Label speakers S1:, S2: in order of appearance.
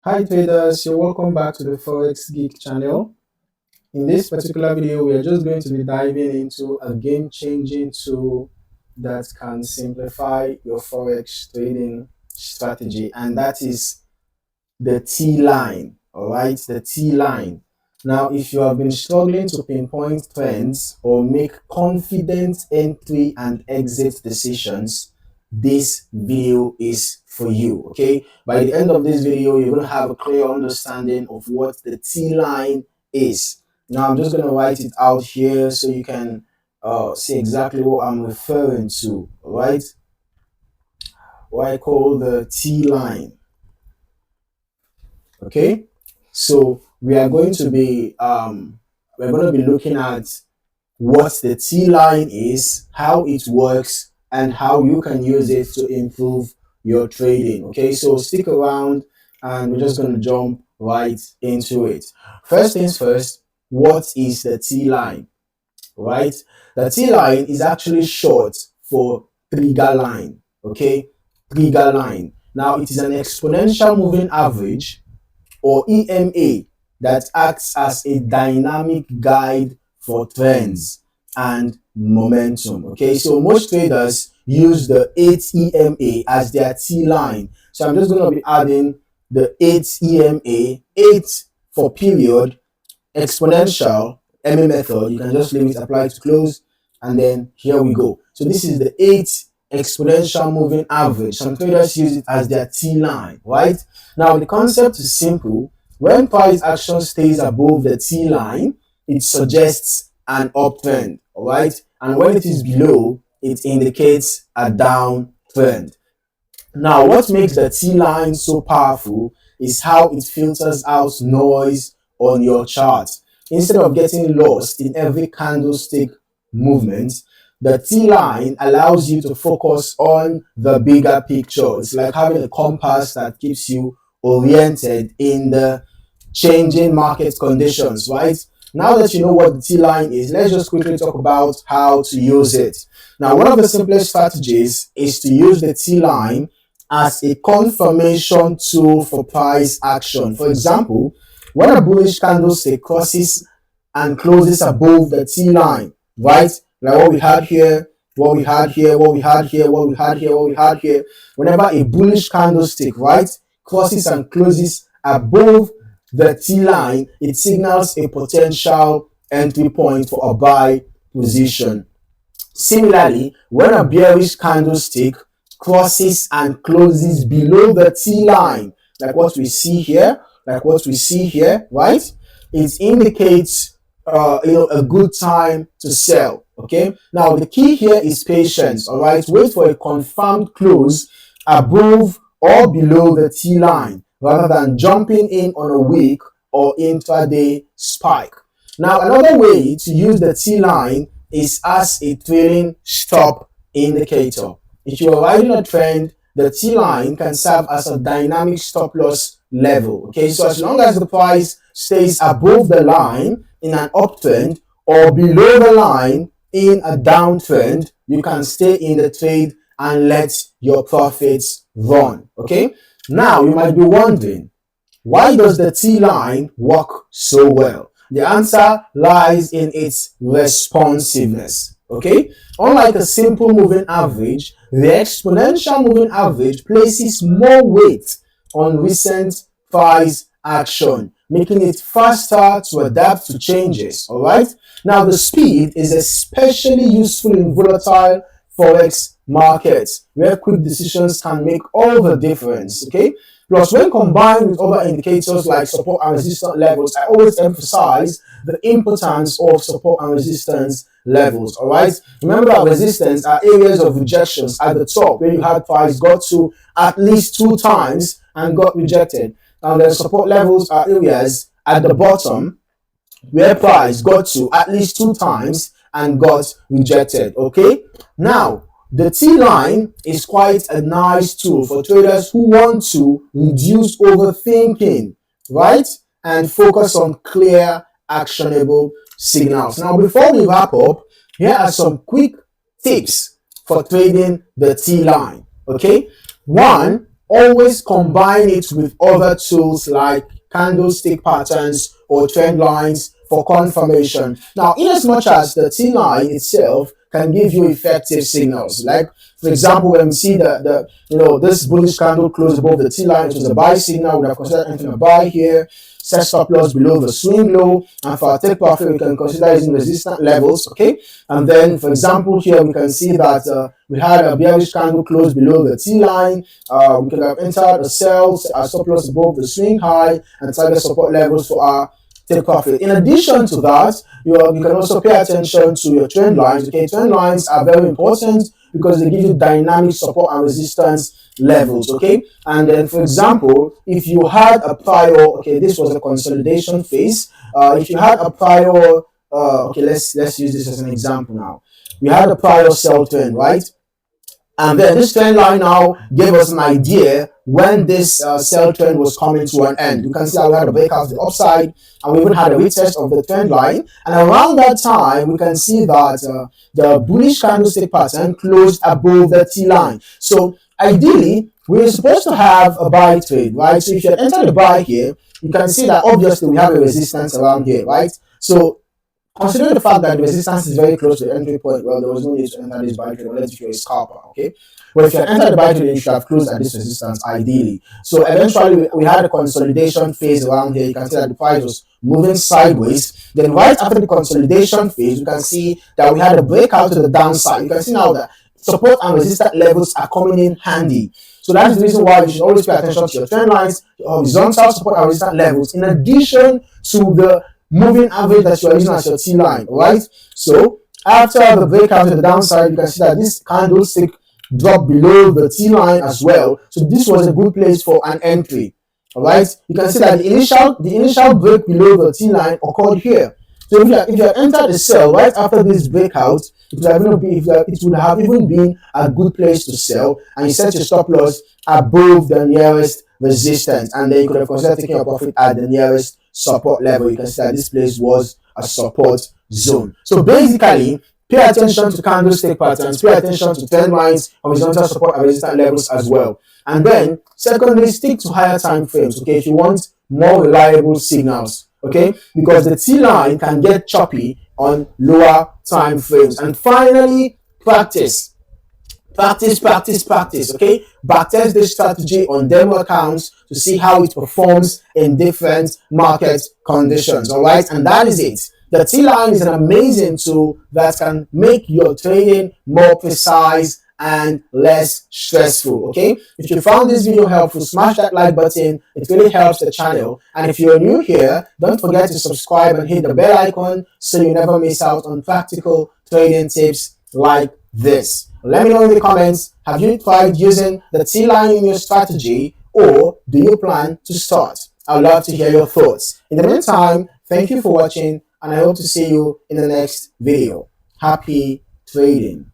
S1: Hi traders, you're welcome back to the Forex Geek channel. In this particular video, we are just going to be diving into a game-changing tool that can simplify your Forex trading strategy, and that is the T-line, all right? The T-line. Now, if you have been struggling to pinpoint trends or make confident entry and exit decisions, this video is for you. Okay, by the end of this video, you're going to have a clear understanding of what the T-line is. Now, I'm just going to write it out here so you can see exactly what I'm referring to. All right, what I call the T-line. Okay, so we are going to be looking at what the T-line is, how it works, and how you can use it to improve your trading. Okay, so stick around and we're just going to jump right into it. First things first, what is the T-line? Right, the T-line is actually short for trigger line. Okay, trigger line. Now it is an exponential moving average, or EMA, that acts as a dynamic guide for trends and momentum. Okay, so most traders use the 8 EMA as their T line. So I'm just going to be adding the 8 EMA, 8 for period, exponential, MA method. You can just leave it apply to close, and then here we go. So this is the 8 exponential moving average. Some traders use it as their T line, right? Now the concept is simple. When price action stays above the T line, it suggests an uptrend, all right? And when it is below, it indicates a downtrend. Now, what makes the T line so powerful is how it filters out noise on your chart. Instead of getting lost in every candlestick movement, the T-line allows you to focus on the bigger picture. It's like having a compass that keeps you oriented in the changing market conditions, right? Now that you know what the T-line is, let's just quickly talk about how to use it. Now, one of the simplest strategies is to use the T-line as a confirmation tool for price action. For example, when a bullish candlestick crosses and closes above the T-line, right? Like what we had here, what we had here, what we had here, what we had here, what we had here. Whenever a bullish candlestick, right, crosses and closes above the T-line, it signals a potential entry point for a buy position. Similarly, when a bearish candlestick crosses and closes below the T-line, like what we see here, right, it indicates a good time to sell. Okay, now the key here is patience. All right, wait for a confirmed close above or below the T line rather than jumping in on a week or intraday spike. Now, another way to use the T line is as a trailing stop indicator. If you are riding a trend, the T line can serve as a dynamic stop loss level. Okay, so as long as the price stays above the line in an uptrend or below the line in a downtrend, you can stay in the trade and let your profits run. Okay, now you might be wondering, why does the T line work so well? The answer lies in its responsiveness. Okay, unlike a simple moving average, the exponential moving average places more weight on recent price action, making it faster to adapt to changes. All right, now the speed is especially useful in volatile Forex markets where quick decisions can make all the difference. Okay, plus when combined with other indicators like support and resistance levels, I always emphasize the importance of support and resistance levels. All right, remember that resistance are areas of rejections at the top where you had price got to at least 2 times and got rejected. And the support levels are areas at the bottom where price got to at least 2 times and got rejected. Okay, now the T line is quite a nice tool for traders who want to reduce overthinking, right, and focus on clear, actionable signals. Now, before we wrap up, here are some quick tips for trading the T line. Okay, one, always combine it with other tools like candlestick patterns or trend lines for confirmation. Now, in as much as the T line itself can give you effective signals, like for example, when we see this bullish candle close above the T line, which is a buy signal, we have considered entering a buy here, set stop loss below the swing low, and for our take profit, we can consider using resistance levels, okay? And then, for example, here we can see that we had a bearish candle close below the T line. We could have entered a sell, a stop loss above the swing high, and target support levels for our take profit. In addition to that, you can also pay attention to your trend lines. Okay, trend lines are very important because they give you dynamic support and resistance levels. Okay, and then for example, if you had a prior, okay, this was a consolidation phase. If you had a prior, okay, let's use this as an example now. We had a prior sell trend, right? And then this trend line now gave us an idea when this sell trend was coming to an end. You can see that we had a breakout to the upside, and we even had a retest of the trend line. And around that time, we can see that the bullish candlestick pattern closed above the T line. So ideally, we're supposed to have a buy trade, right? So if you had entered the buy here, you can see that obviously we have a resistance around here, right? So considering the fact that the resistance is very close to the entry point, well, there was no need to enter this buy trade unless if you're a scalper, okay? But if you had entered the buy trade, you should have closed at this resistance ideally. So eventually, we had a consolidation phase around here. You can see that the price was moving sideways. Then right after the consolidation phase, you can see that we had a breakout to the downside. You can see now that support and resistance levels are coming in handy. So that's the reason why you should always pay attention to your trend lines, your horizontal support and resistance levels, in addition to the moving average that you are using as your T line, right? So after the breakout to the downside, you can see that this candlestick dropped below the T line as well. So this was a good place for an entry. All right. You can see that the initial break below the T line occurred here. So if you had entered the sell right after this breakout, it would have even been a good place to sell, and you set your stop loss above the nearest resistance, and then you could have considered taking a profit at the nearest support level. You can see that this place was a support zone. So basically, pay attention to candlestick patterns, pay attention to trend lines, horizontal support and resistance levels as well. And then, secondly, stick to higher time frames, okay, if you want more reliable signals, okay, because the T line can get choppy on lower time frames. And finally, practice, okay? Backtest this strategy on demo accounts to see how it performs in different market conditions, all right? And that is it. The T line is an amazing tool that can make your trading more precise and less stressful, okay? If you found this video helpful, smash that like button. It really helps the channel. And if you're new here, don't forget to subscribe and hit the bell icon so you never miss out on practical trading tips like this. Let me know in the comments, have you tried using the T line in your strategy, or do you plan to start? I'd love to hear your thoughts. In the meantime, thank you for watching, and I hope to see you in the next video. Happy trading.